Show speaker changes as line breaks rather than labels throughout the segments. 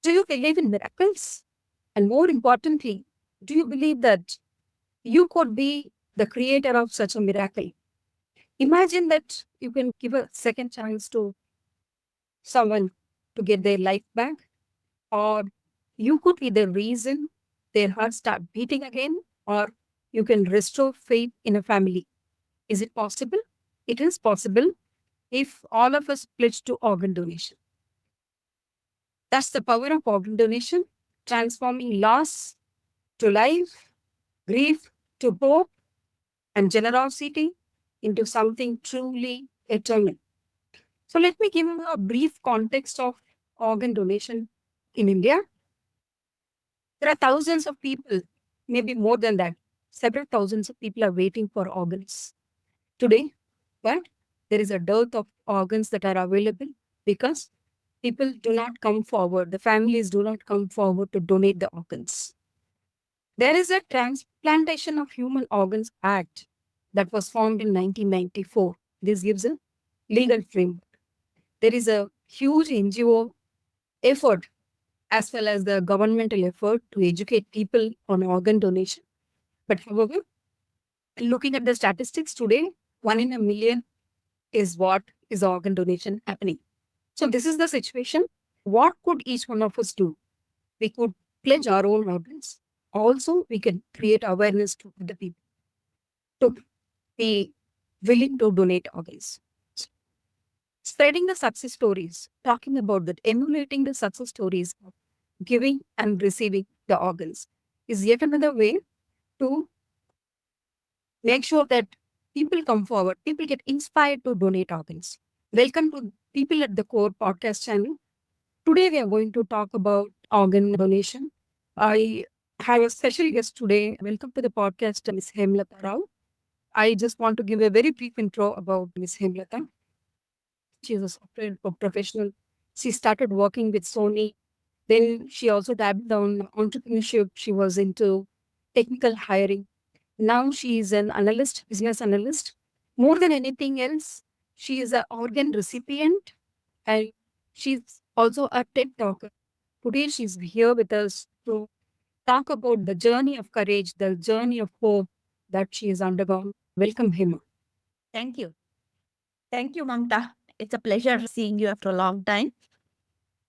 Do you believe in miracles? And more importantly, do you believe that you could be the creator of such a miracle? Imagine that you can give a second chance to someone to get their life back, or you could be the reason their heart start beating again, or you can restore faith in a family. Is it possible? It is possible if all of us pledge to organ donation. That's the power of organ donation, transforming loss to life, grief to hope, and generosity into something truly eternal. So let me give you a brief context of organ donation in India. There are thousands of people, maybe more than that. Several thousands of people are waiting for organs today, but there is a dearth of organs that are available because people do not come forward. The families do not come forward to donate the organs. There is a Transplantation of Human Organs Act that was formed in 1994. This gives a legal framework. There is a huge NGO effort as well as the governmental effort to educate people on organ donation. But however, looking at the statistics today, 1 in a million is what is organ donation happening. So this is the situation. What could each one of us do? We could pledge our own organs. Also, we can create awareness to the people to be willing to donate organs. Spreading the success stories, talking about that, emulating the success stories of giving and receiving the organs is yet another way to make sure that people come forward, people get inspired to donate organs. Welcome to People at the Core podcast channel. Today we are going to talk about organ donation. I have a special guest today. Welcome to the podcast, Ms. Hemalatha Rao. I just want to give a very brief intro about Ms. Hemalatha. She is a software professional. She started working with Sony. Then she also dabbed down entrepreneurship. She was into technical hiring. Now she is an analyst, business analyst. More than anything else, she is an organ recipient and she's also a TED talker. Today she's here with us to talk about the journey of courage, the journey of hope that she has undergone. Welcome, Hema.
Thank you. Thank you, Mamta. It's a pleasure seeing you after a long time.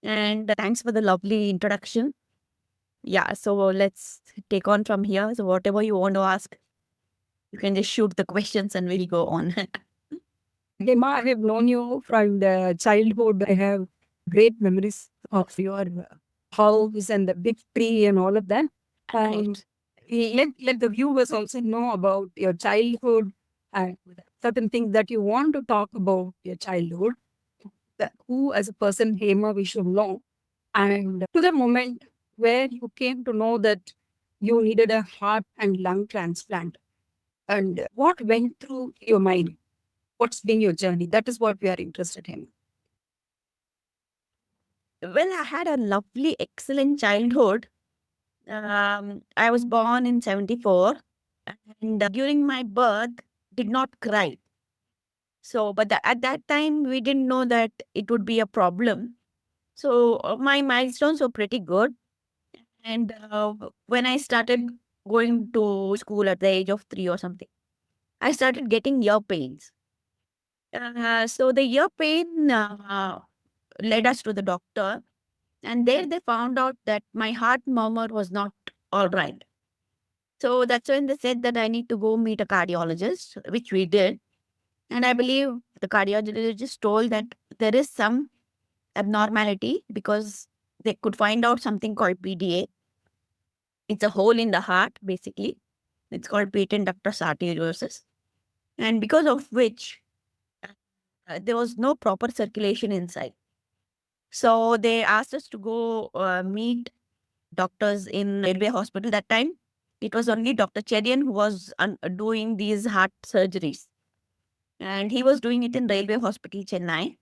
And thanks for the lovely introduction. Yeah, so let's take on from here. So, whatever you want to ask, you can just shoot the questions and we'll go on.
Hema, I have known you from the childhood. I have great memories of your house and the big tree and all of that. And let the viewers also know about your childhood and certain things that you want to talk about your childhood. Who, as a person, Hema, we should know. And to the moment where you came to know that you needed a heart and lung transplant. And what went through your mind? What's been your journey? That is what we are interested in.
Well, I had a lovely, excellent childhood. I was born in 74 and during my birth did not cry. So, but at that time, we didn't know that it would be a problem. So, my milestones were pretty good. And when I started going to school at the age of 3 or something, I started getting ear pains. So the ear pain led us to the doctor, and there they found out that my heart murmur was not all right. So that's when they said that I need to go meet a cardiologist, which we did. And I believe the cardiologist told that there is some abnormality because they could find out something called PDA. It's a hole in the heart, basically. It's called patent ductus arteriosus. And because of which there was no proper circulation inside. So they asked us to go meet doctors in railway hospital. That time, it was only Dr. Cherian who was doing these heart surgeries. And he was doing it in railway hospital, Chennai.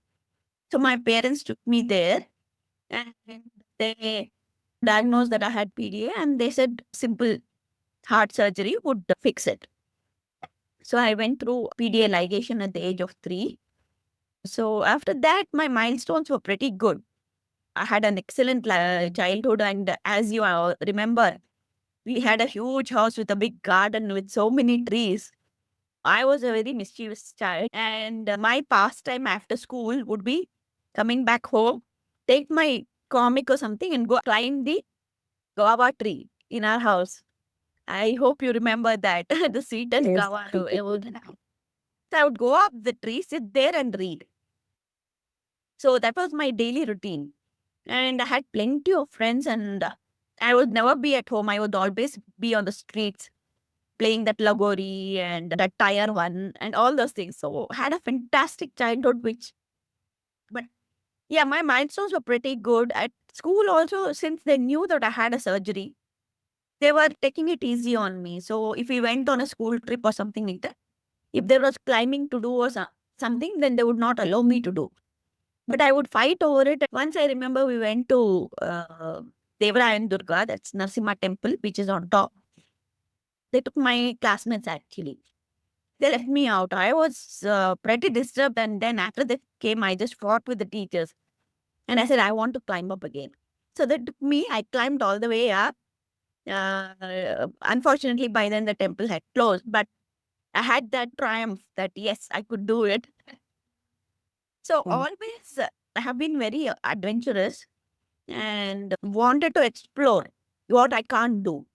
So my parents took me there and they diagnosed that I had PDA and they said simple heart surgery would fix it. So I went through PDA ligation at the age of 3. So after that, my milestones were pretty good. I had an excellent childhood. And as you remember, we had a huge house with a big garden with so many trees. I was a very mischievous child. And my pastime after school would be coming back home, take my comic or something, and go climb the guava tree in our house. I hope you remember that. The sweetest
Yes.
guava. So I would go up the tree, sit there and read. So that was my daily routine. And I had plenty of friends, and I would never be at home. I would always be on the streets playing that lagori and that tire one and all those things. So I had a fantastic childhood, but yeah, my milestones were pretty good. At school also, since they knew that I had a surgery, they were taking it easy on me. So if we went on a school trip or something like that, if there was climbing to do or something, then they would not allow me to do. But I would fight over it. Once I remember we went to Devarayan Durga, that's Narsimha temple, which is on top. They took my classmates actually. They left me out. I was pretty disturbed. And then after they came, I just fought with the teachers. And I said, I want to climb up again. So they took me. I climbed all the way up. Unfortunately, by then the temple had closed. But I had that triumph that yes, I could do it. So
Wow.
always I have been very adventurous and wanted to explore what I can't do.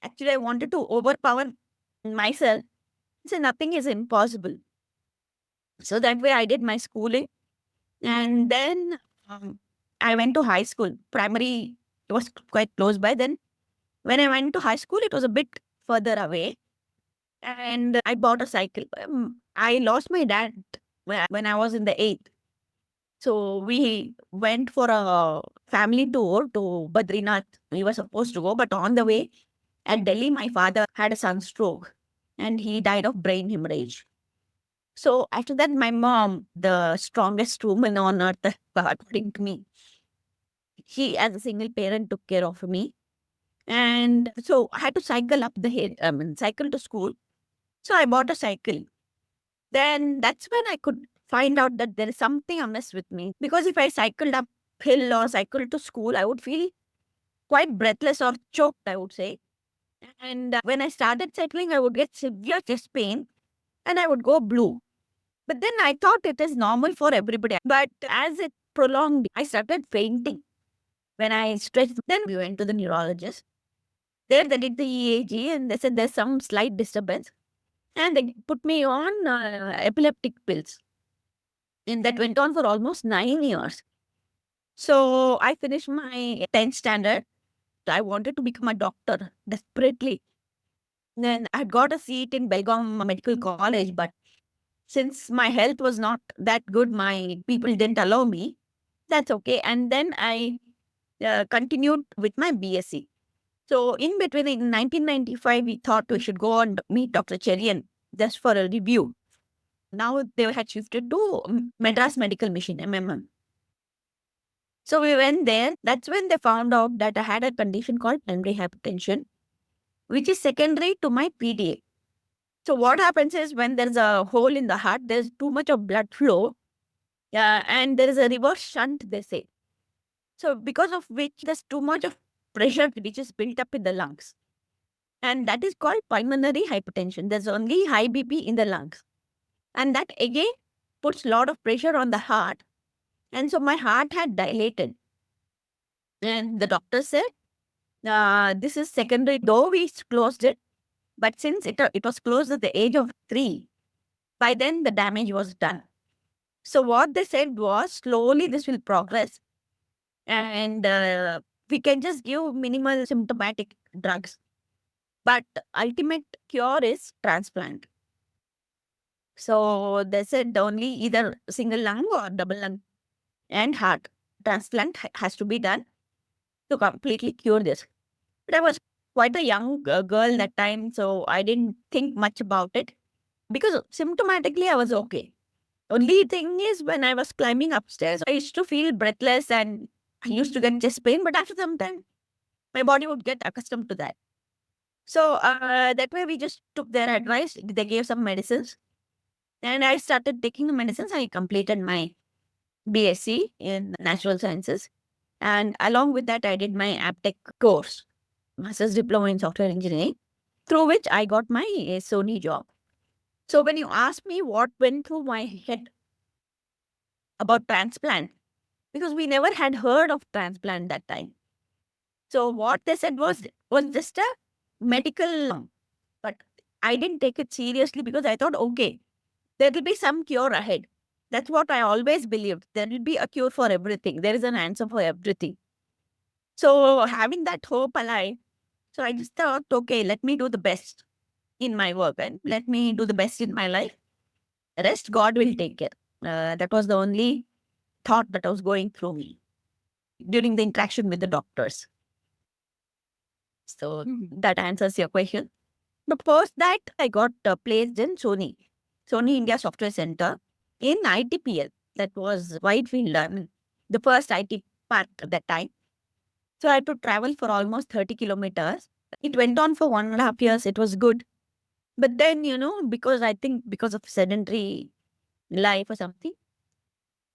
Actually, I wanted to overpower myself. So nothing is impossible. So that way I did my schooling. And then I went to high school. Primary was quite close by. Then when I went to high school, it was a bit further away. And I bought a cycle. I lost my dad when I was in the eighth. So we went for a family tour to Badrinath. We were supposed to go, but on the way at Delhi, my father had a sunstroke and he died of brain hemorrhage. So after that, my mom, the strongest woman on earth, according to me, she as a single parent took care of me. And so I had to cycle up the hill, cycle to school. So I bought a cycle. Then that's when I could find out that there is something amiss with me. Because if I cycled uphill or cycled to school, I would feel quite breathless or choked, I would say. And when I started cycling, I would get severe chest pain and I would go blue. But then I thought it is normal for everybody. But as it prolonged, I started fainting. When I stretched, then we went to the neurologist. There they did the EAG and they said there's some slight disturbance. And they put me on epileptic pills. And that went on for almost 9 years. So I finished my 10th standard. I wanted to become a doctor desperately. Then I got a seat in Belgaum Medical College, but since my health was not that good, my people didn't allow me. That's okay. And then I continued with my BSc. So in between, in 1995, we thought we should go and meet Dr. Cherian just for a review. Now they had shifted to Madras Medical Mission, MMM. So we went there. That's when they found out that I had a condition called pulmonary hypertension, which is secondary to my PDA. So what happens is when there's a hole in the heart, there's too much of blood flow, and there is a reverse shunt, they say. So because of which there's too much of pressure which is built up in the lungs. And that is called pulmonary hypertension. There's only high BP in the lungs. And that again puts a lot of pressure on the heart. And so my heart had dilated. And the doctor said, this is secondary, though we closed it. But since it was closed at the age of 3, by then the damage was done. So what they said was slowly this will progress. And we can just give minimal symptomatic drugs. But ultimate cure is transplant. So they said only either single lung or double lung and heart transplant has to be done to completely cure this. But I was quite a young girl that time, so I didn't think much about it because symptomatically I was okay. Only thing is when I was climbing upstairs, I used to feel breathless and I used to get chest pain, but after some time, my body would get accustomed to that. So that way we just took their advice. They gave some medicines and I started taking the medicines. I completed my BSc in natural sciences. And along with that, I did my AppTech course, Master's Diploma in Software Engineering, through which I got my Sony job. So when you ask me what went through my head about transplant, because we never had heard of transplant that time. So what they said was just a medical, but I didn't take it seriously because I thought, okay, there will be some cure ahead. That's what I always believed. There will be a cure for everything. There is an answer for everything. So having that hope alive, so I just thought, okay, let me do the best in my work and let me do the best in my life. Rest, God will take care. That was the only thought that was going through me during the interaction with the doctors. So that answers your question. But post that, I got placed in Sony India Software Center in ITPL. That was Whitefield, I mean, the first IT park at that time. So I had to travel for almost 30 kilometers. It went on for 1.5 years. It was good. But then, because I think because of sedentary life or something,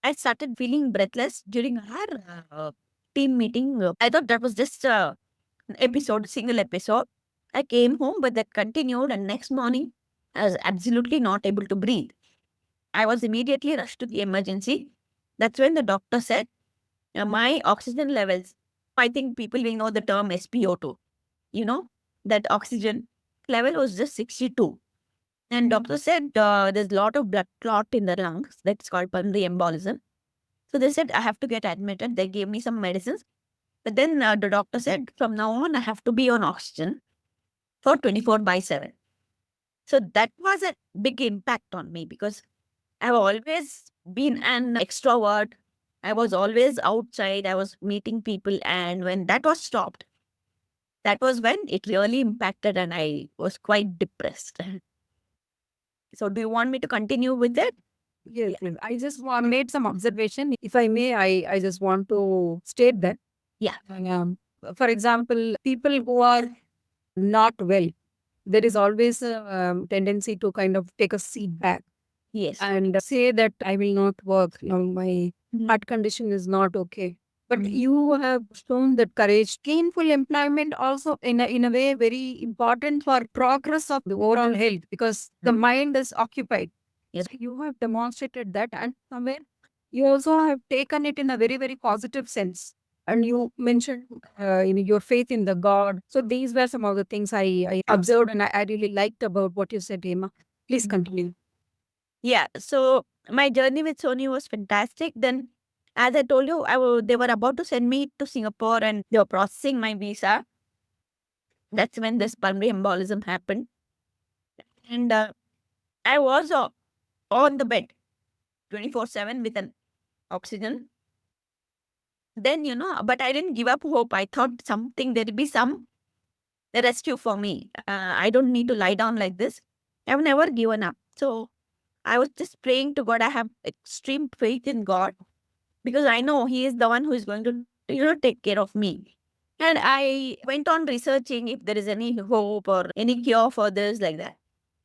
I started feeling breathless during our team meeting. I thought that was just single episode. I came home, but that continued. And next morning, I was absolutely not able to breathe. I was immediately rushed to the emergency. That's when the doctor said, my oxygen levels, I think people will know the term SpO2, you know, that oxygen level was just 62. And doctor said, there's a lot of blood clot in the lungs. That's called pulmonary embolism. So they said, I have to get admitted. They gave me some medicines. But then the doctor said, from now on, I have to be on oxygen for 24 by 7. So that was a big impact on me because I've always been an extrovert. I was always outside. I was meeting people. And when that was stopped, that was when it really impacted and I was quite depressed. So do you want me to continue with it?
Yes, yes. I just made some observation. If I may, I just want to state that.
Yeah.
For example, people who are not well, there is always a tendency to kind of take a seat back
Yes.
and say that I will not work. My heart condition is not okay. But you have shown that courage. Gainful employment also in a way very important for progress of the overall health because the mind is occupied.
Yes.
So you have demonstrated that and somewhere you also have taken it in a very, very positive sense. And you mentioned your faith in the God. So these were some of the things I observed and I really liked about what you said, Emma. Please continue.
Yeah. So my journey with Sony was fantastic. Then, as I told you, they were about to send me to Singapore and they were processing my visa. That's when this pulmonary embolism happened. And I was on the bed 24/7 with an oxygen. Then, but I didn't give up hope. I thought there'll be some rescue for me. I don't need to lie down like this. I've never given up. So I was just praying to God. I have extreme faith in God because I know He is the one who is going to, take care of me. And I went on researching if there is any hope or any cure for this, like that.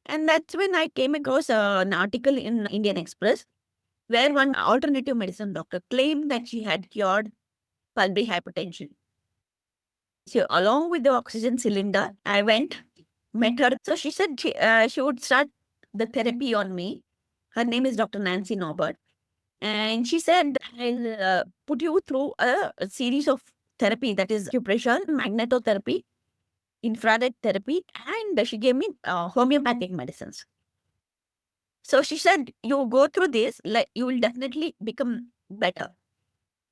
And that's when I came across an article in Indian Express where one alternative medicine doctor claimed that she had cured pulmonary hypertension. So, along with the oxygen cylinder, I went, met her. So, she said she would start the therapy on me. Her name is Dr. Nancy Norbert. And she said, I'll put you through a series of therapy that is acupressure, magnetotherapy, infrared therapy, and she gave me homeopathic medicines. So she said, you go through this, like you will definitely become better.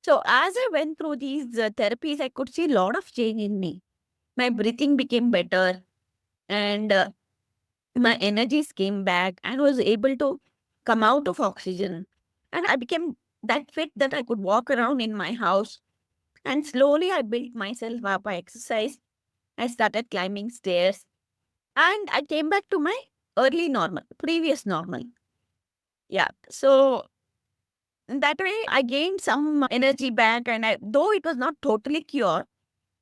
So as I went through these therapies, I could see a lot of change in me. My breathing became better and my energies came back and was able to come out of oxygen. And I became that fit that I could walk around in my house. And slowly I built myself up. I exercised. I started climbing stairs. And I came back to my early normal, previous normal. Yeah. So that way I gained some energy back. And though it was not totally cured,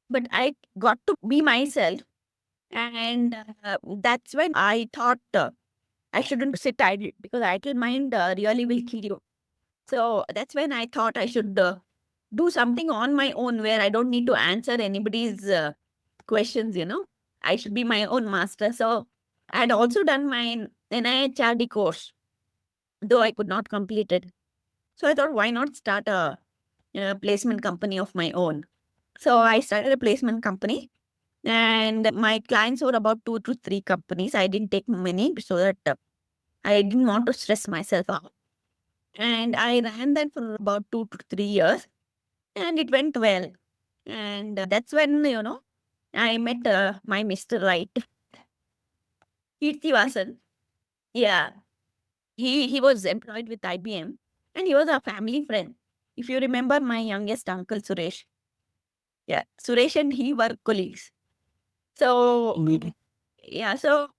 but I got to be myself. And that's when I thought I shouldn't sit idle because idle mind really will kill you. So that's when I thought I should do something on my own where I don't need to answer anybody's questions, I should be my own master. So I had also done my NIHRD course, though I could not complete it. So I thought, why not start a placement company of my own? So I started a placement company, and my clients were about 2 to 3 companies. I didn't take many so that I didn't want to stress myself out. And I ran that for about 2 to 3 years, and it went well. And that's when, I met my Mr. Right, Kirtivasan. Yeah, he was employed with IBM, and he was a family friend. If you remember my youngest uncle, Suresh. Yeah, Suresh and he were colleagues. So, yeah, so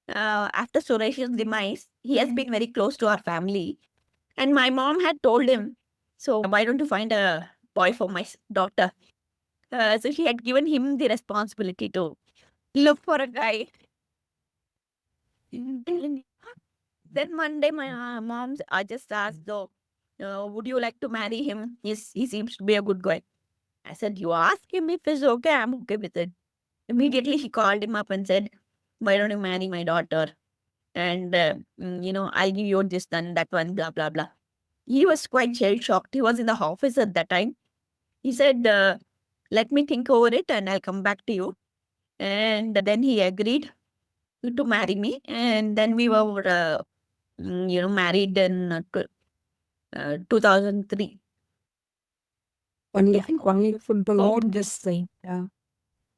after Suresh's demise, he has been very close to our family. And my mom had told him, so why don't you find a boy for my daughter? So she had given him the responsibility to look for a guy. And then one day my mom just asked, though, would you like to marry him? He seems to be a good guy. I said, you ask him if it's okay, I'm okay with it. Immediately she called him up and said, why don't you marry my daughter? And, I'll give you this one, that one, blah, blah, blah. He was quite shell shocked. He was in the office at that time. He said, let me think over it and I'll come back to you. And then he agreed to marry me. And then we were, married in 2003.
Wonderful, wonderful to know this thing. Yeah.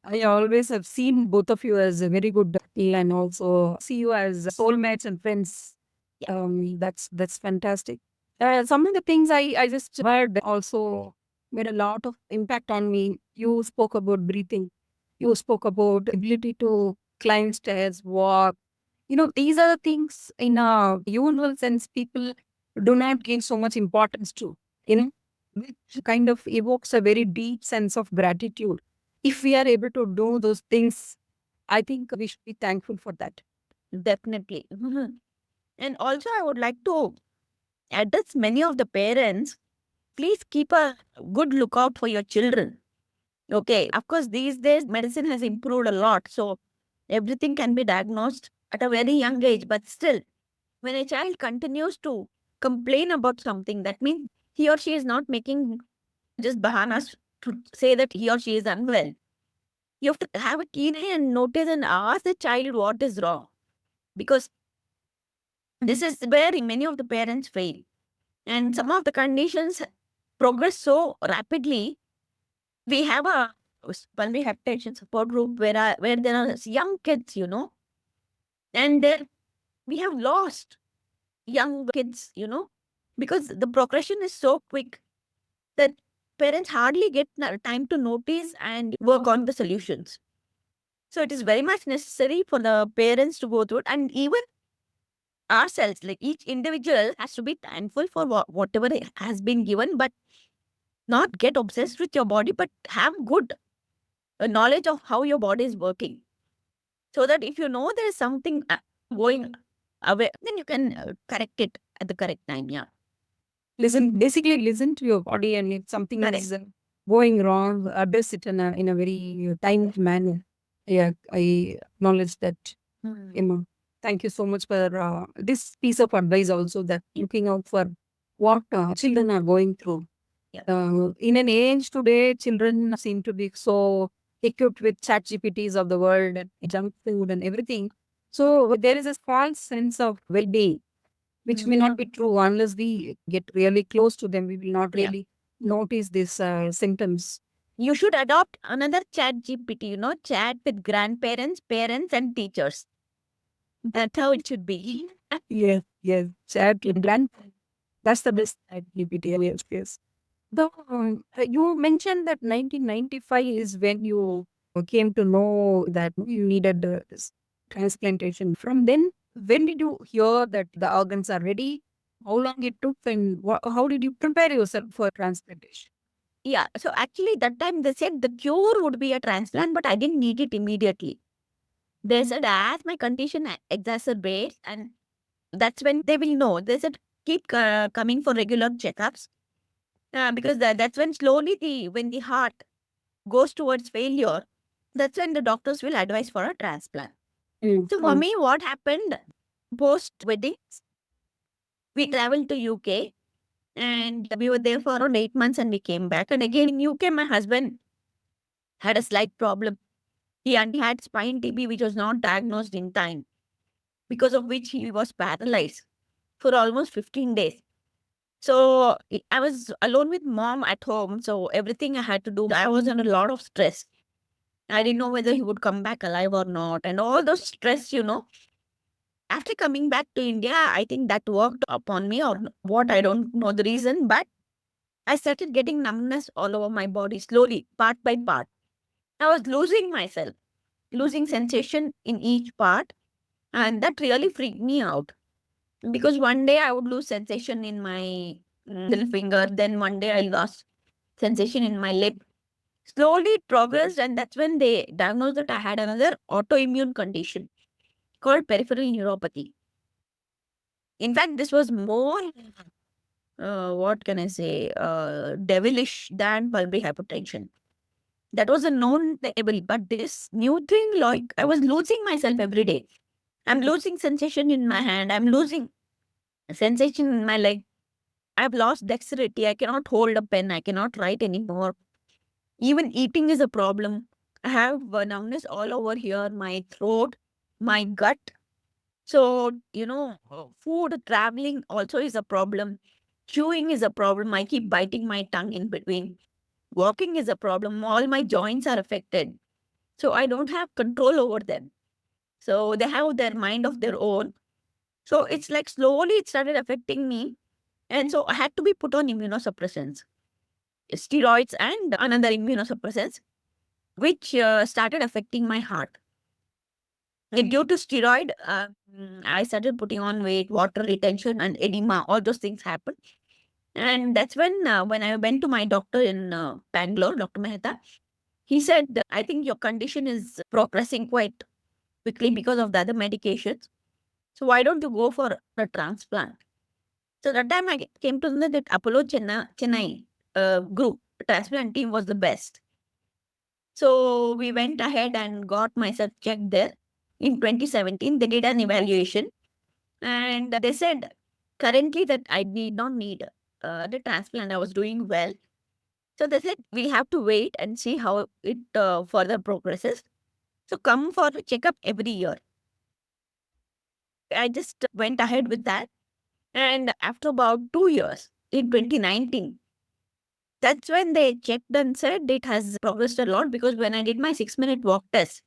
I always have seen both of you as a very good team and also see you as soulmates and friends.
Yeah.
That's fantastic. Some of the things I just heard also made a lot of impact on me. You spoke about breathing. You spoke about ability to climb stairs, walk. These are the things in a usual sense people do not give so much importance to. You know, which kind of evokes a very deep sense of gratitude. If we are able to do those things, I think we should be thankful for that.
Definitely. And also, I would like to address many of the parents. Please keep a good lookout for your children. Okay. Of course, these days medicine has improved a lot. So everything can be diagnosed at a very young age. But still, when a child continues to complain about something, that means he or she is not making just bahanas to say that he or she is unwell. You have to have a keen eye and notice and ask the child what is wrong. Because this is where many of the parents fail. And some of the conditions progress so rapidly. We have a pulmonary hypertension support group where there are young kids, and then we have lost young kids, because the progression is so quick that parents hardly get time to notice and work on the solutions. So it is very much necessary for the parents to go through it, and even ourselves, like each individual has to be thankful for whatever has been given, but not get obsessed with your body, but have good knowledge of how your body is working. So that if you know there is something going away, then you can correct it at the correct time. Yeah.
Basically listen to your body, and if something
Correct.
is going wrong, address it in a very timely manner. Yeah, I acknowledge that.
Hmm.
Emma, thank you so much for this piece of advice also, that looking out for what children are going through.
Yeah.
In an age today, children seem to be so equipped with chat GPTs of the world and junk food and everything. So there is a false sense of well-being, which may not be true unless we get really close to them. We will not
Yeah.
really notice these symptoms.
You should adopt another chat GPT, chat with grandparents, parents, and teachers. That's how it should be.
Yes, yes, chat with grand. That's the best chat GPT. Yes, yes. The, you mentioned that 1995 is when you came to know that you needed this transplantation. From then, when did you hear that the organs are ready? How long it took, and how did you prepare yourself for transplantation?
Yeah. So actually, that time they said the cure would be a transplant, but I didn't need it immediately. They said as my condition exacerbates, and that's when they will know. They said keep coming for regular checkups. because that's when slowly when the heart goes towards failure, that's when the doctors will advise for a transplant.
Mm,
So for
mm,
me, what happened post wedding, we traveled to UK and we were there for around 8 months and we came back. And again in UK, my husband had a slight problem. He had spine TB, which was not diagnosed in time, because of which he was paralyzed for almost 15 days. So I was alone with mom at home. So everything I had to do, I was under a lot of stress. I didn't know whether he would come back alive or not. And all those stress. After coming back to India, I think that worked upon me or what, I don't know the reason, but I started getting numbness all over my body slowly, part by part. I was losing myself, losing sensation in each part. And that really freaked me out because one day I would lose sensation in my little finger. Then one day I lost sensation in my lip. Slowly it progressed, and that's when they diagnosed that I had another autoimmune condition called peripheral neuropathy. In fact, this was more, what can I say, devilish than pulmonary hypertension. That was a known label, but this new thing, like I was losing myself every day. I'm losing sensation in my hand. I'm losing sensation in my leg. I've lost dexterity. I cannot hold a pen. I cannot write anymore. Even eating is a problem. I have numbness all over here, my throat, my gut. So, food traveling also is a problem. Chewing is a problem. I keep biting my tongue in between. Walking is a problem. All my joints are affected. So, I don't have control over them. So, they have their mind of their own. So, it's like slowly it started affecting me. And so, I had to be put on immunosuppressants, steroids, and another immunosuppressants, which started affecting my heart. Due to steroid, I started putting on weight, water retention, and edema. All those things happened, and that's when I went to my doctor in Bangalore, Dr. Mehta. He said, "I think your condition is progressing quite quickly because of the other medications. So why don't you go for a transplant?" So that time I came to know that Apollo Chennai group transplant team was the best. So we went ahead and got myself checked there. In 2017, they did an evaluation and they said currently that I did not need the transplant. I was doing well. So they said we have to wait and see how it further progresses. So come for a checkup every year. I just went ahead with that. And after about 2 years, in 2019, that's when they checked and said it has progressed a lot because when I did my 6-minute walk test,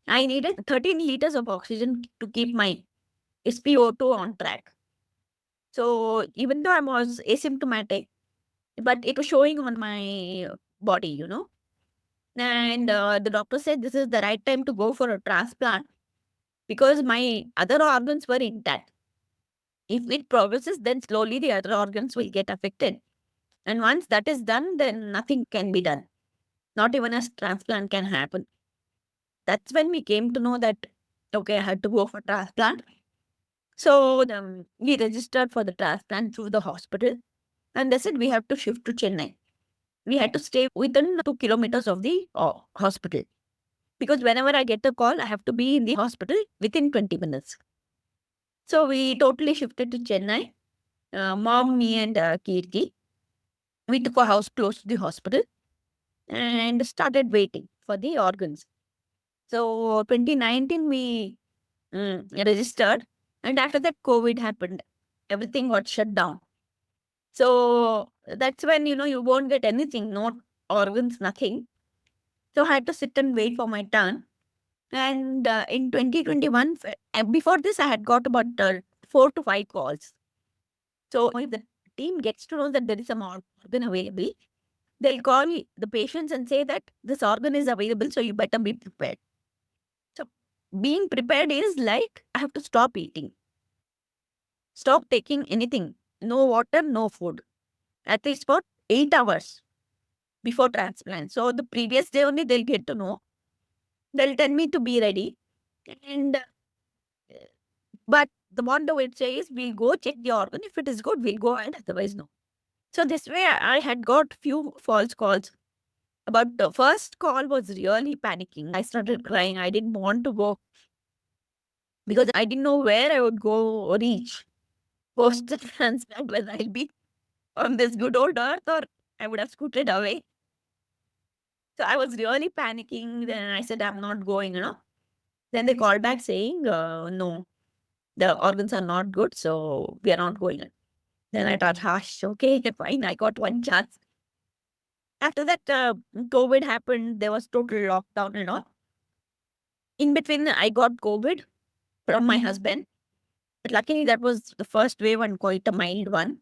I needed 13 liters of oxygen to keep my SpO2 on track. So even though I was asymptomatic, but it was showing on my body. And the doctor said this is the right time to go for a transplant because my other organs were intact. If it progresses, then slowly the other organs will get affected. And once that is done, then nothing can be done. Not even a transplant can happen. That's when we came to know that, okay, I had to go for transplant. So we registered for the transplant through the hospital. And they said we have to shift to Chennai. We had to stay within 2 kilometers of the hospital. Because whenever I get a call, I have to be in the hospital within 20 minutes. So we totally shifted to Chennai. Mom, me, and Kirti. We took a house close to the hospital and started waiting for the organs. So 2019, we registered. And after that, COVID happened. Everything got shut down. So that's when, you won't get anything, no organs, nothing. So I had to sit and wait for my turn. And in 2021, before this, I had got about 4 to 5 calls. So if the team gets to know that there is some organ available, they'll call the patients and say that this organ is available, so you better be prepared. So being prepared is like I have to stop eating, stop taking anything, no water, no food, at least for 8 hours before transplant. So the previous day only they'll get to know. They'll tell me to be ready. And but the what they would say is we'll go check the organ. If it is good, we'll go ahead. Otherwise, no. So this way, I had got few false calls. But the first call was really panicking. I started crying. I didn't want to go because I didn't know where I would go or reach post the transplant, whether I'll be on this good old earth or I would have scooted away. So I was really panicking. Then I said, I'm not going. Then they called back saying, no, the organs are not good, so we are not going. Then I thought, hush, okay, fine, I got one chance. After that, COVID happened. There was total lockdown. In between, I got COVID from my husband. But luckily, that was the first wave and quite a mild one.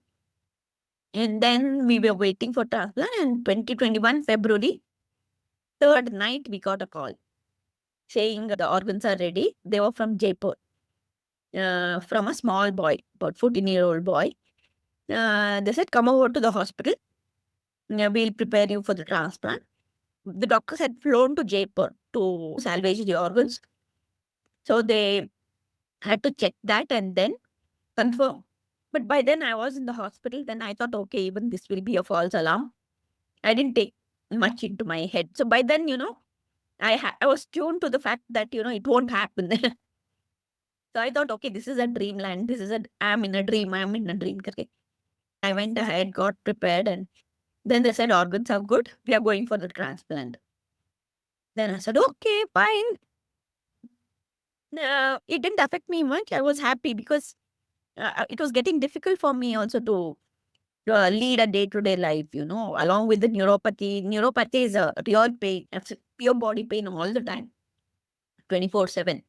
And then we were waiting for transplant. And 2021 February, third night, we got a call saying the organs are ready. They were from Jaipur, from a small boy, about 14-year-old boy. They said, come over to the hospital. We'll prepare you for the transplant. The doctors had flown to Jaipur to salvage the organs. So they had to check that and then confirm. But by then I was in the hospital. Then I thought, okay, even this will be a false alarm. I didn't take much into my head. So by then, I was tuned to the fact that it won't happen. So I thought, okay, this is a dreamland. I'm in a dream. I'm in a dream. Okay. I went ahead, got prepared, and then they said organs are good. We are going for the transplant. Then I said, okay, fine. It didn't affect me much. I was happy because it was getting difficult for me also to lead a day-to-day life, along with the neuropathy. Neuropathy is a real pain. It's a pure body pain all the time, 24/7.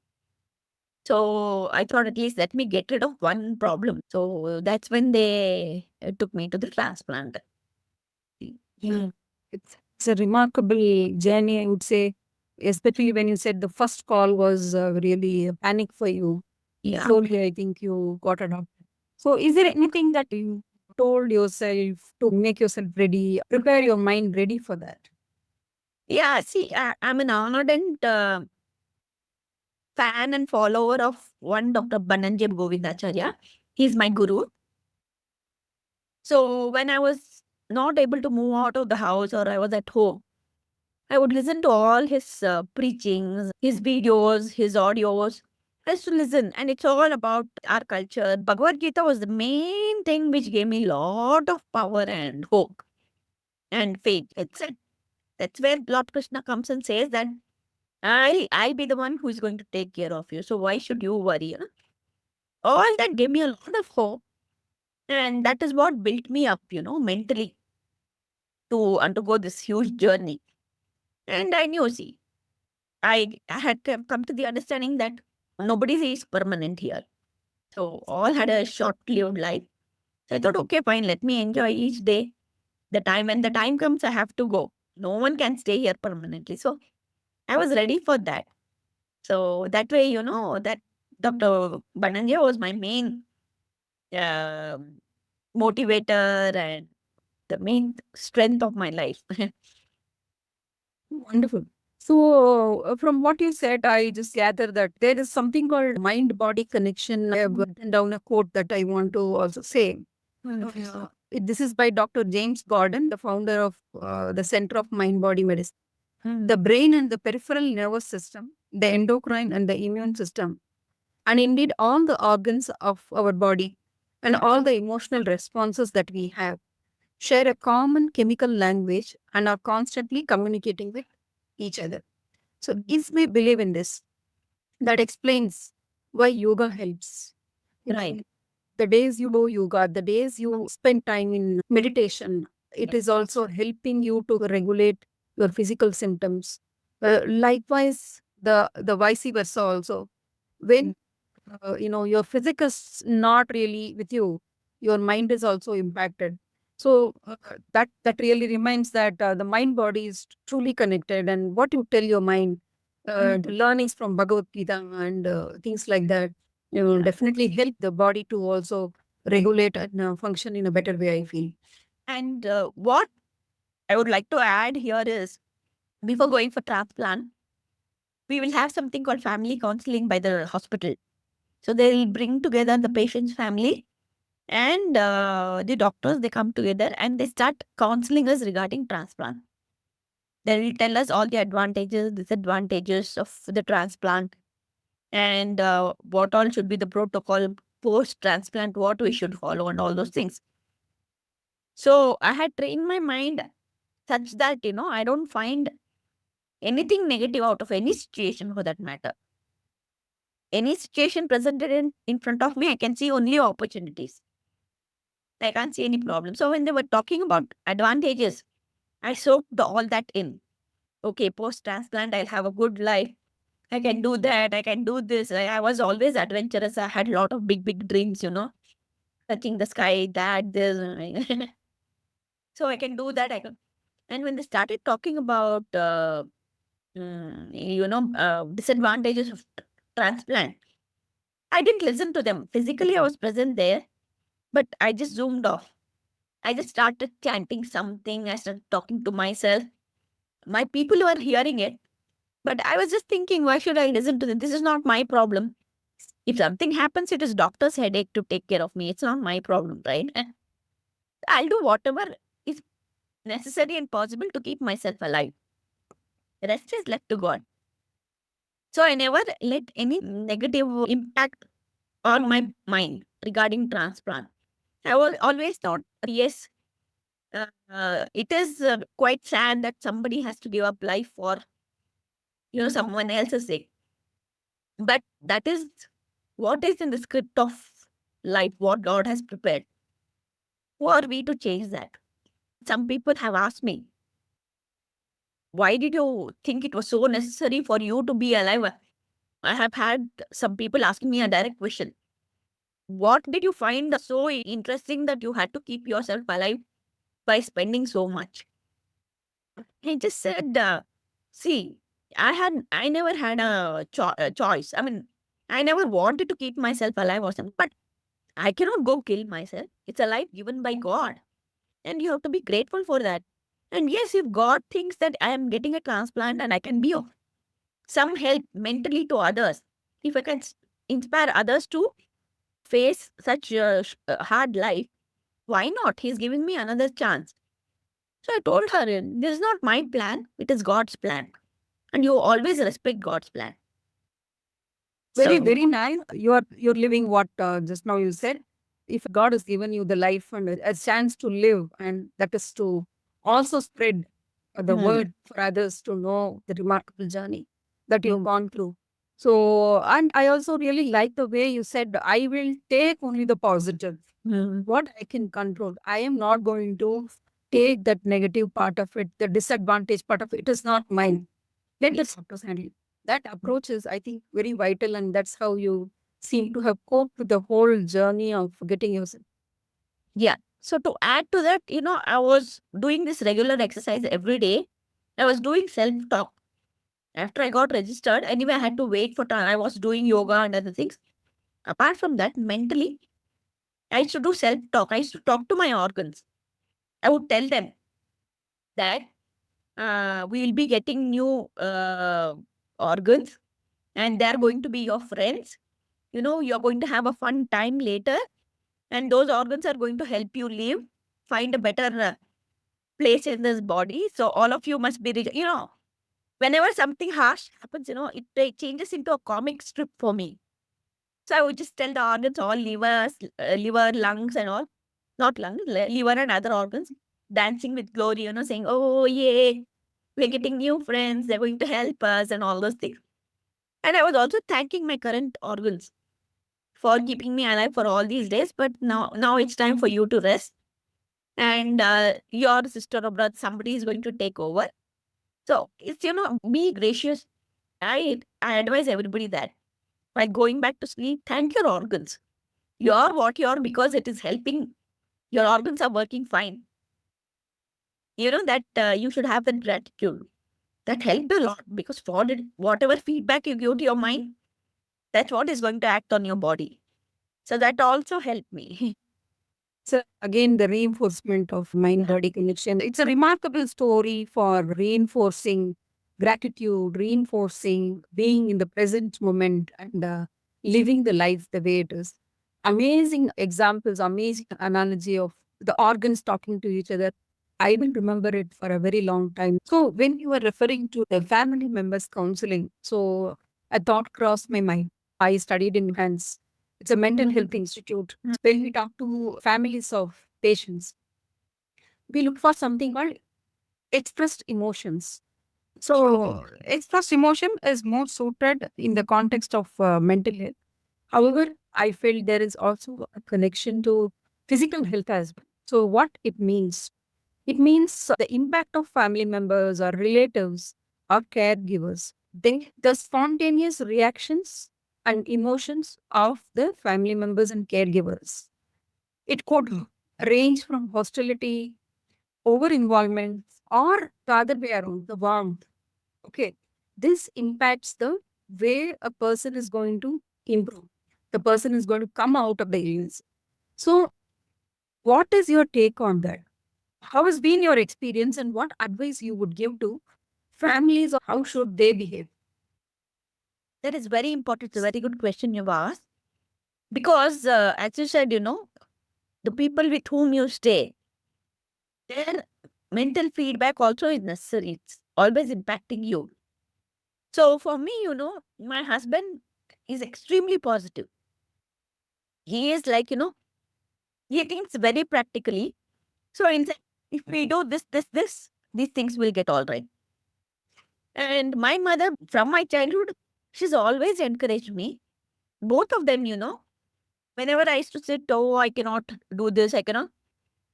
So I thought at least let me get rid of one problem. So that's when they took me to the transplant.
Yeah. It's a remarkable journey, I would say, especially when you said the first call was really a panic for you.
Yeah.
Slowly, I think you got adopted. So, is there anything that you told yourself to make yourself ready, prepare your mind ready for that?
Yeah, see, I'm an ardent fan and follower of one Dr. Bananjay Govindacharya. He's my guru. So when I was not able to move out of the house or I was at home, I would listen to all his preachings, his videos, his audios. I used to listen, and it's all about our culture. Bhagavad Gita was the main thing which gave me a lot of power and hope and faith. That's where Lord Krishna comes and says that I'll be the one who is going to take care of you. So why should you worry? All that gave me a lot of hope. And that is what built me up, mentally to undergo this huge journey. And I knew, see, I had come to the understanding that nobody is permanent here. So all had a short-lived life. So I thought, okay, fine, let me enjoy each day. When the time comes, I have to go. No one can stay here permanently. So I was ready for that. So that way, that Dr. Bananja was my main uh, motivator and the main strength of my life.
Wonderful. So, from what you said, I just gather that there is something called mind body connection. I have written down a quote that I want to also say. This is by Dr. James Gordon, the founder of the Center of Mind Body Medicine. The brain and the peripheral nervous system, the endocrine and the immune system, and indeed all the organs of our body and all the emotional responses that we have share a common chemical language and are constantly communicating with each other. So, if we believe in this, that explains why yoga helps.
Right.
The days you do yoga, the days you spend time in meditation, it is also helping you to regulate your physical symptoms. Likewise, the vice versa also. When your physical is not really with you, your mind is also impacted. So that really reminds that the mind body is truly connected, and what you tell your mind, the learnings from Bhagavad Gita and things like that, definitely help the body to also regulate and function in a better way, I feel.
And what I would like to add here is before going for transplant, we will have something called family counseling by the hospital. So they'll bring together the patient's family And the doctors, they come together and they start counseling us regarding transplant. They will tell us all the advantages, disadvantages of the transplant, and what all should be the protocol post transplant, what we should follow, and all those things. So I had trained my mind such that, I don't find anything negative out of any situation for that matter. Any situation presented in front of me, I can see only opportunities. I can't see any problem. So when they were talking about advantages, I soaked all that in. Okay, post transplant, I'll have a good life. I can do that. I can do this. I was always adventurous. I had a lot of big, big dreams, touching the sky, that, this. So I can do that. I can. And when they started talking about, disadvantages of transplant, I didn't listen to them. Physically, I was present there, but I just zoomed off. I just started chanting something. I started talking to myself. My people were hearing it, but I was just thinking, why should I listen to them? This is not my problem. If something happens, it is doctor's headache to take care of me. It's not my problem, right? I'll do whatever is necessary and possible to keep myself alive. Rest is left to God. So I never let any negative impact on my mind regarding transplant. I was always thought, yes, it is quite sad that somebody has to give up life for someone else's sake. But that is what is in the script of life, what God has prepared. Who are we to change that? Some people have asked me, why did you think it was so necessary for you to be alive? I have had some people asking me a direct question. What did you find so interesting that you had to keep yourself alive by spending so much? I just said, see, I never had a choice. I mean, I never wanted to keep myself alive or something, but I cannot go kill myself. It's a life given by God, and you have to be grateful for that. And yes, if God thinks that I am getting a transplant and I can be of some help mentally to others, if I can inspire others to face such a hard life, why not? He's giving me another chance. So I told her, this is not my plan, it is God's plan. And you always respect God's plan.
Very,
So,
very nice. You're living what just now you said. If God has given you the life and a chance to live, and that is to also spread the
hmm,
word for others to know the remarkable journey that you've gone through. So, and I also really like the way you said, I will take only the positive, what I can control. I am not going to take that negative part of it, the disadvantage part of it. It is not mine. Let the doctors handle it. That approach is, I think, very vital, and that's how you seem to have coped with the whole journey of getting yourself.
yeah. So to add to that, I was doing this regular exercise every day. I was doing self-talk. After I got registered, anyway, I had to wait for time. I was doing yoga and other things. Apart from that, mentally, I used to do self-talk. I used to talk to my organs. I would tell them that we'll be getting new organs and they're going to be your friends. You're going to have a fun time later, and those organs are going to help you live, find a better place in this body. So all of you must be, whenever something harsh happens, it changes into a comic strip for me. So I would just tell the organs, all liver, lungs, and all, not lungs, liver and other organs, dancing with glory, saying, oh, yay, we're getting new friends, they're going to help us, and all those things. And I was also thanking my current organs for keeping me alive for all these days. But now it's time for you to rest. And your sister or brother, somebody is going to take over. So it's, be gracious. I advise everybody that while going back to sleep, thank your organs. You're what you're because it is helping. Your organs are working fine. That you should have that gratitude. That helped a lot because whatever feedback you give to your mind, that's what is going to act on your body. So that also helped me.
So again, the reinforcement of mind-body connection. It's a remarkable story for reinforcing gratitude, reinforcing being in the present moment, and living the life the way it is. Amazing examples, amazing analogy of the organs talking to each other. I will remember it for a very long time. So when you were referring to the family members counseling, so a thought crossed my mind. I studied in Hans. It's a mental health institute. When we talk to families of patients, we look for something called expressed emotions. So expressed emotion is more suited in the context of mental health. However, I feel there is also a connection to physical health as well. So, what it means? It means the impact of family members or relatives or caregivers. Then the spontaneous reactions and emotions of the family members and caregivers. It could range from hostility, over involvement, or the other way around, the warmth. Okay. This impacts the way a person is going to improve. The person is going to come out of the illness. So, what is your take on that? How has been your experience and what advice you would give to families or how should they behave?
That is very important. It's a very good question you've asked. Because, as you said, the people with whom you stay, their mental feedback also is necessary. It's always impacting you. So, for me, my husband is extremely positive. He is like, he thinks very practically. So, in fact, if we do this, these things will get all right. And my mother, from my childhood, she's always encouraged me. Both of them, whenever I used to sit, oh, I cannot do this, I cannot.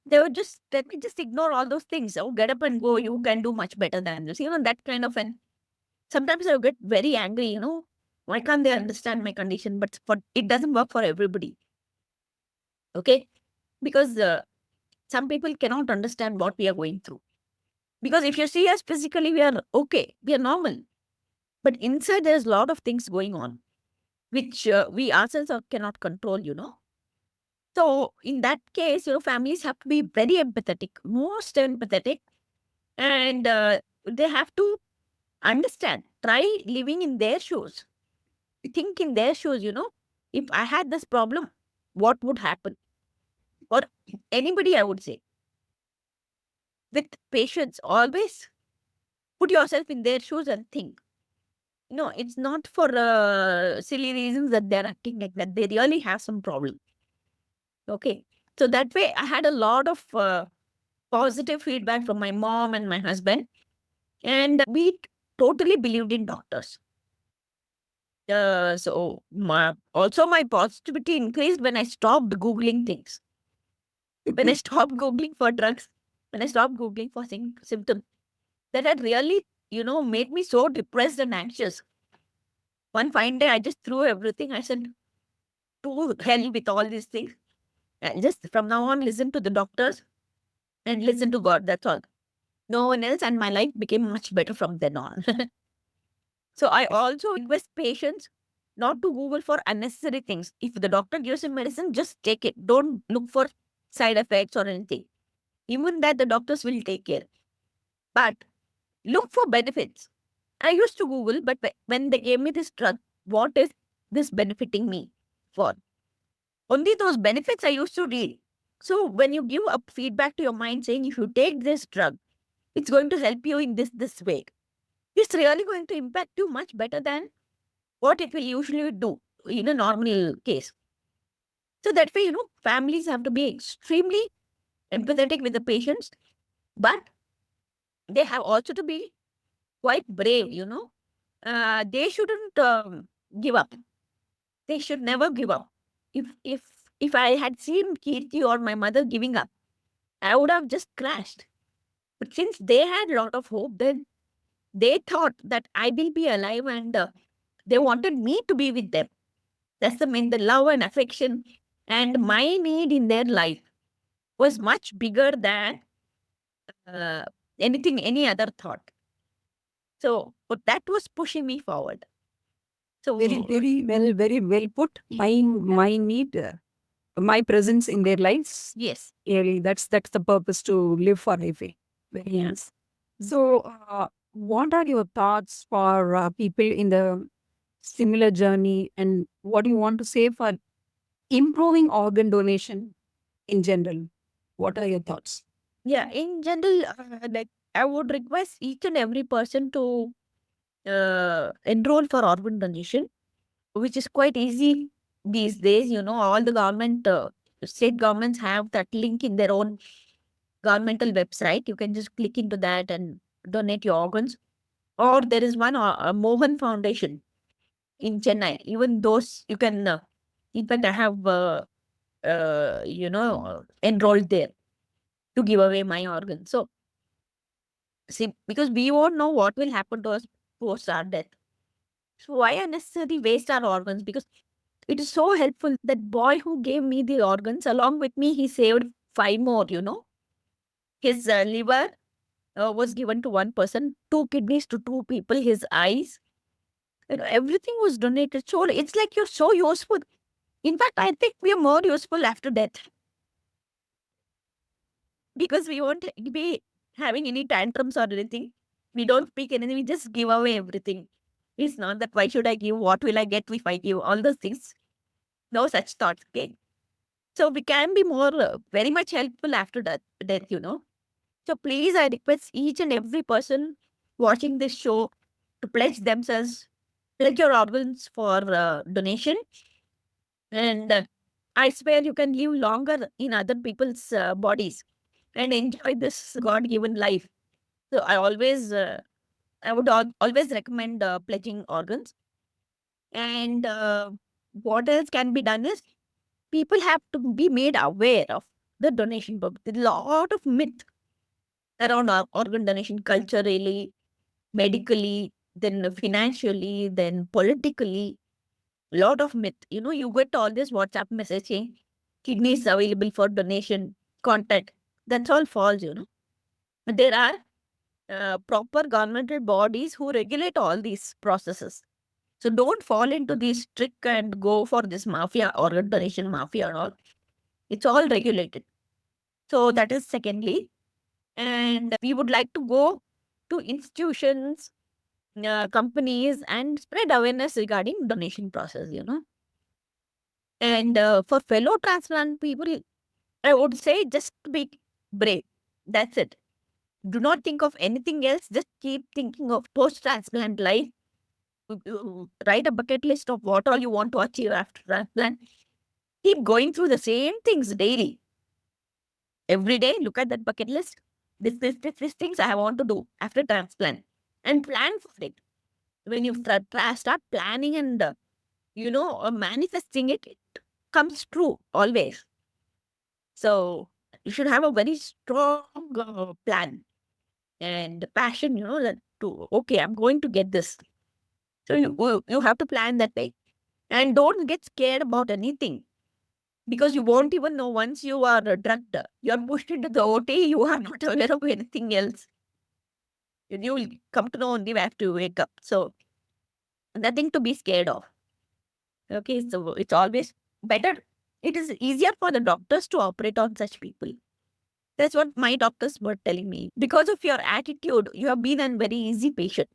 They would just let me just ignore all those things. Oh, get up and go. You can do much better than this. That kind of an. Sometimes I would get very angry. Why can't they understand my condition? But for it doesn't work for everybody. Okay, because some people cannot understand what we are going through. Because if you see us physically, we are okay, we are normal. But inside, there's a lot of things going on, which we ourselves cannot control. So in that case, families have to be very empathetic, most empathetic, and they have to understand, try living in their shoes, think in their shoes, if I had this problem, what would happen? Or anybody, I would say, with patience, always put yourself in their shoes and think. No, it's not for silly reasons that they're acting like that. They really have some problem. Okay. So that way, I had a lot of positive feedback from my mom and my husband. And we totally believed in doctors. So also my positivity increased when I stopped Googling things. When I stopped Googling for drugs, when I stopped Googling for symptoms, that had really, made me so depressed and anxious. One fine day, I just threw everything. I said, to hell with all these things. And just from now on, listen to the doctors and listen to God. That's all. No one else. And my life became much better from then on. So I also request patients not to Google for unnecessary things. If the doctor gives you medicine, just take it. Don't look for side effects or anything. Even that the doctors will take care. But look for benefits. I used to Google, but when they gave me this drug, what is this benefiting me for? Only those benefits I used to read. So when you give a feedback to your mind saying if you take this drug, it's going to help you in this way. It's really going to impact you much better than what it will usually do in a normal case. So that way, families have to be extremely empathetic with the patients, but they have also to be quite brave. They shouldn't give up. They should never give up. If I had seen Kirti or my mother giving up, I would have just crashed. But since they had a lot of hope, then they thought that I will be alive and they wanted me to be with them. That's the love and affection and my need in their life was much bigger than uh, any other thought. So, but that was pushing me forward.
Very,
So,
very well put. My need, my presence in their lives.
yes,
Really, that's the purpose to live for life. Very
yeah.
nice. So, what are your thoughts for people in the similar journey, and what do you want to say for improving organ donation in general? What are your thoughts?
Yeah, in general, like I would request each and every person to enroll for organ donation, which is quite easy these days. All the state governments have that link in their own governmental website. You can just click into that and donate your organs. Or there is one, Mohan Foundation in Chennai. Even those you can, in fact, I have, enrolled there to give away my organs. So, see, because we won't know what will happen to us post our death. So, why unnecessarily waste our organs? Because it is so helpful. That boy who gave me the organs, along with me, he saved five more. His liver was given to one person, two kidneys to two people, his eyes, everything was donated. So it's like you're so useful. In fact, I think we are more useful after death because we won't be having any tantrums or anything. We don't speak anything, we just give away everything. It's not that why should I give, what will I get if I give, all those things. No such thoughts. Okay. So we can be more, very much helpful after death. So please, I request each and every person watching this show to pledge themselves, pledge your organs for donation. And I swear you can live longer in other people's bodies and enjoy this God given life. So I would always recommend pledging organs. And what else can be done is people have to be made aware of the donation book. There's a lot of myth around our organ donation culturally, medically, then financially, then politically. Lot of myth. You get all this WhatsApp messaging, kidneys available for donation, contact. That's all false. But there are proper governmental bodies who regulate all these processes. So don't fall into this trick and go for this mafia, organ donation mafia and all. It's all regulated. So that is secondly. And we would like to go to institutions, companies, and spread awareness regarding donation process. And for fellow transplant people, I would say just be brave. That's it. Do not think of anything else. Just keep thinking of post transplant life. Write a bucket list of what all you want to achieve after transplant. Keep going through the same things daily. Every day, look at that bucket list. This things I want to do after transplant and plan for it. When you start planning and, manifesting it, it comes true always. So you should have a very strong plan and passion, that to, okay, I'm going to get this. So you have to plan that way. And don't get scared about anything because you won't even know once you are drugged. You are pushed into the OT, you are not aware of anything else. And you will come to know only after you wake up. So nothing to be scared of. Okay, so it's always better. It is easier for the doctors to operate on such people. That's what my doctors were telling me. Because of your attitude, you have been a very easy patient.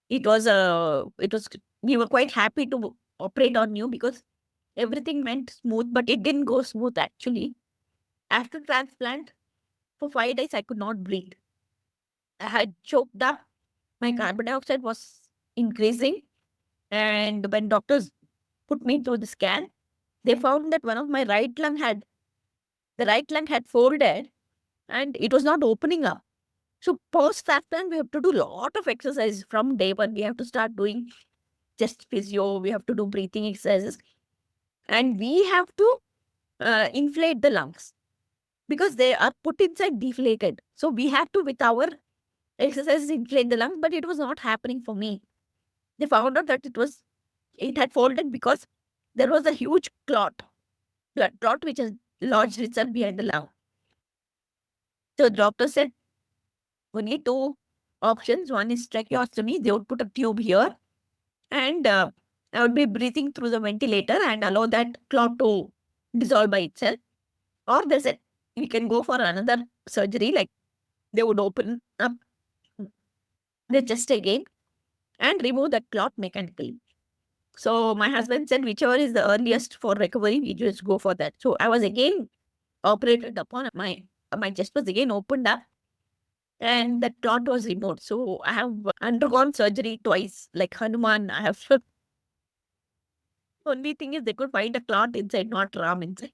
We were quite happy to operate on you because everything went smooth, but it didn't go smooth actually. After transplant, for 5 days, I could not breathe. I had choked up. My carbon dioxide was increasing. And when doctors put me through the scan, they found that the right lung had folded and it was not opening up. So post transplant, we have to do a lot of exercise from day one. We have to start doing chest physio. We have to do breathing exercises, and we have to inflate the lungs because they are put inside deflated. So we have to, with our exercises, inflate the lungs, but it was not happening for me. They found out that it had folded because there was a huge blood clot, which is lodged itself behind the lung. So the doctor said, we need two options. One is tracheostomy. They would put a tube here and I would be breathing through the ventilator and allow that clot to dissolve by itself. Or they said, we can go for another surgery, like they would open up the chest again and remove that clot mechanically. So my husband said, whichever is the earliest for recovery, we just go for that. So I was again operated upon. My chest was again opened up, and that clot was removed. So I have undergone surgery twice, like Hanuman. I have only thing is they could find a clot inside, not ram inside.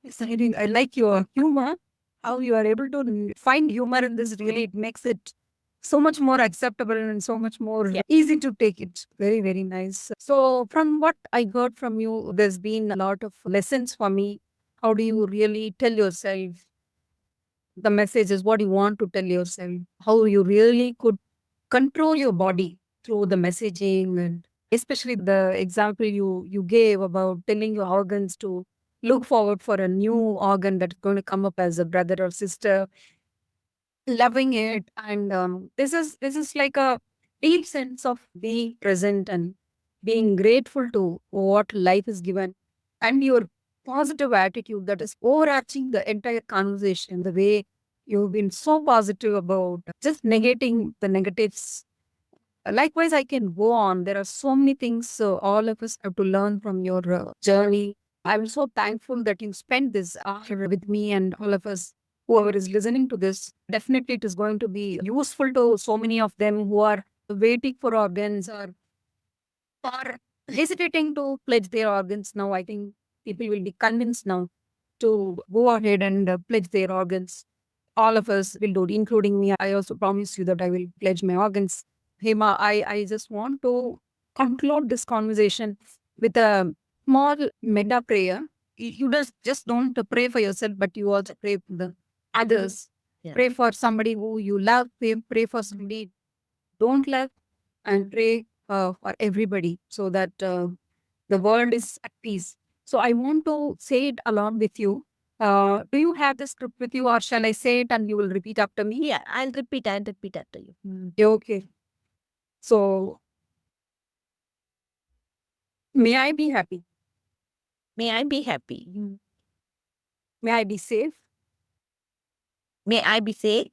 Exciting. I like your humor. How you are able to find humor in this, really, it makes it so much more acceptable and so much more easy to take it. Very, very nice. So, from what I heard from you, there's been a lot of lessons for me. How do you really tell yourself the messages, what you want to tell yourself, how you really could control your body through the messaging, and especially the example you gave about telling your organs to look forward for a new organ that's going to come up as a brother or sister, loving it. And this is like a deep sense of being present and being grateful to what life is given, and your positive attitude that is overarching the entire conversation, the way you've been so positive about just negating the negatives. Likewise, I can go on. There are so many things all of us have to learn from your journey. I'm so thankful that you spent this hour with me and all of us, whoever is listening to this. Definitely, it is going to be useful to so many of them who are waiting for organs or hesitating to pledge their organs now. I think people will be convinced now to go ahead and pledge their organs. All of us will do it, including me. I also promise you that I will pledge my organs. Hema, I just want to conclude this conversation with a small meta prayer. You just don't pray for yourself, but you also pray for the others.
Yeah.
Pray for somebody who you love. Pray for somebody don't love, and pray for everybody so that the world is at peace. So I want to say it along with you. Do you have the script with you, or shall I say it and you will repeat after me?
Yeah, I'll repeat after you.
Yeah, okay. So, may I be happy?
May I be happy.
May I be safe?
May I be safe.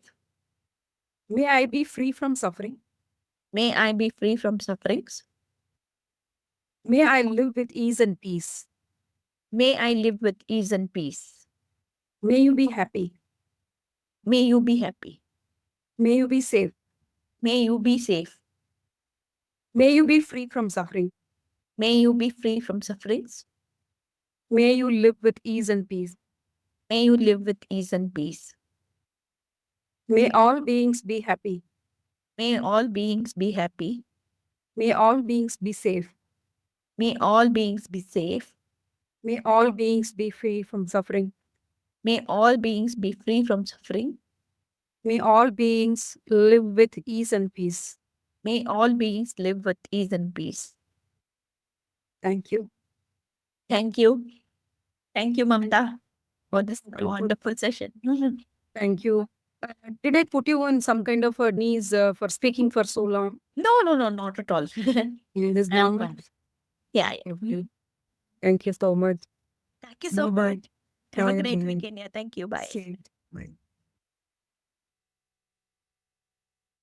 May I be free from suffering?
May I be free from sufferings.
May I live with ease and peace?
May I live with ease and peace.
May you be happy?
May you be happy.
May you be safe?
May you be safe.
May you be free from suffering?
May you be free from sufferings.
May you live with ease and peace?
May you live with ease and peace.
May all beings be happy?
May all beings be happy.
May all beings be safe?
May all beings be safe.
May all beings be free from suffering?
May all beings be free from suffering.
May all beings live with ease and peace?
May all beings live with ease and peace.
Thank you.
Thank you. Thank you, Mamta, for this wonderful session.
Thank you. Did I put you on some kind of a knees for speaking for so long?
No, not at all.
In this
I'm
normal?
fine. Yeah.
Thank you so much.
Thank you so
Bye-bye.
much. Have a
Bye.
great weekend. Yeah, thank you. Bye.
See you. Bye.